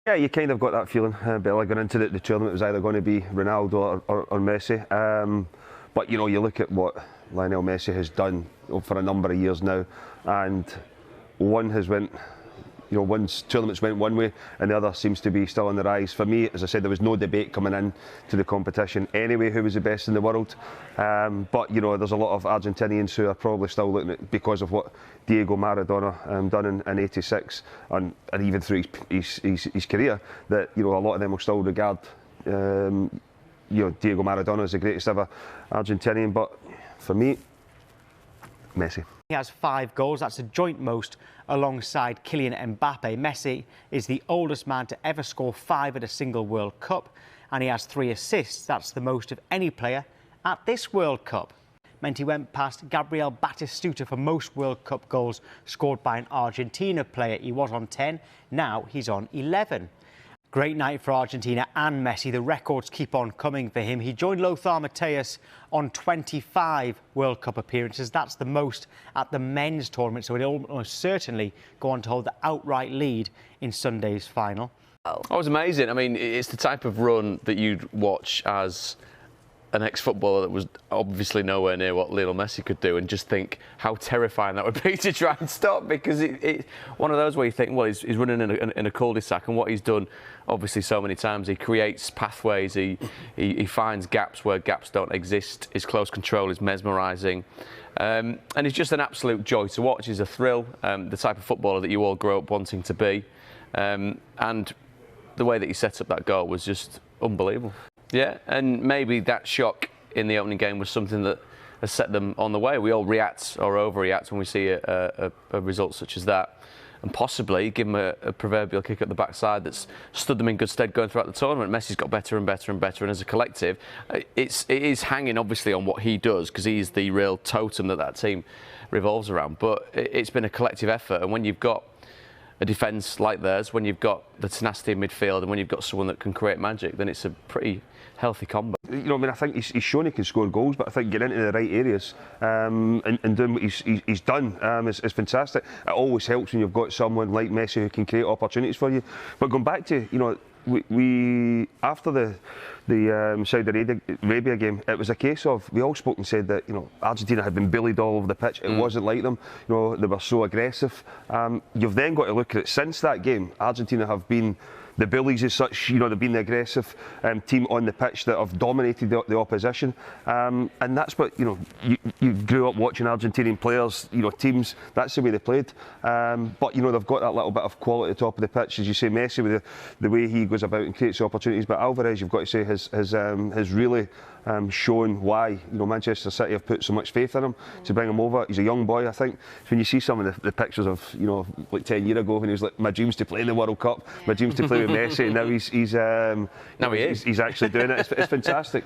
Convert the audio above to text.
Yeah, you kind of got that feeling, Bella, going into the tournament. It was either going to be Ronaldo or Messi. But you know, you look at what Lionel Messi has done for a number of years now, and one tournaments went one way, and the other seems to be still on the rise. For me, as I said, there was no debate coming in to the competition anyway who was the best in the world. But you know, there's a lot of Argentinians who are probably still looking at, because of what Diego Maradona done in '86 and even through his career, that you know, a lot of them will still regard Diego Maradona as the greatest ever Argentinian. But for me, Messi. He has 5 goals. That's a joint most alongside Kylian Mbappe. Messi is the oldest man to ever score 5 at a single World Cup, and he has 3 assists. That's the most of any player at this World Cup. Meant he went past Gabriel Batistuta for most World Cup goals scored by an Argentina player. He was on 10, now he's on 11. Great night for Argentina and Messi. The records keep on coming for him. He joined Lothar Matthäus on 25 World Cup appearances. That's the most at the men's tournament, so he'll almost certainly go on to hold the outright lead in Sunday's final. Oh, it was amazing. I mean, it's the type of run that you'd watch as an ex-footballer that was obviously nowhere near what Lionel Messi could do, and just think how terrifying that would be to try and stop, because it's one of those where you think, well, he's running in a cul-de-sac, and what he's done obviously so many times, he creates pathways, he finds gaps where gaps don't exist. His close control is mesmerising, and he's just an absolute joy to watch. He's a thrill, the type of footballer that you all grow up wanting to be, and the way that he set up that goal was just unbelievable. Yeah, and maybe that shock in the opening game was something that has set them on the way. We all react or overreact when we see a result such as that, and possibly give them a proverbial kick at the backside that's stood them in good stead going throughout the tournament. Messi's got better and better and better, and as a collective, it is hanging obviously on what he does, because he's the real totem that team revolves around. But it's been a collective effort, and when you've got a defence like theirs, when you've got the tenacity in midfield, and when you've got someone that can create magic, then it's a pretty healthy combo. You know, I mean, I think he's shown he can score goals, but I think getting into the right areas and doing what he's done is fantastic. It always helps when you've got someone like Messi who can create opportunities for you. But going back to, you know, we after the Saudi Arabia game, it was a case of, we all spoke and said that, you know, Argentina had been bullied all over the pitch. It wasn't like them. You know, they were so aggressive. You've then got to look at it. Since that game, Argentina have been the bullies as such. You know, they've been the aggressive team on the pitch that have dominated the opposition, and that's what, you know, you grew up watching Argentinian players, you know, teams. That's the way they played. But you know, they've got that little bit of quality at the top of the pitch, as you say. Messi with the way he goes about and creates opportunities, but Alvarez, you've got to say, has really shown why, you know, Manchester City have put so much faith in him to bring him over. He's a young boy, I think. When you see some of the pictures of, you know, like 10 years ago when he was like, my dreams to play in the World Cup, my dreams to play with Messi, and now he's actually doing it. It's fantastic.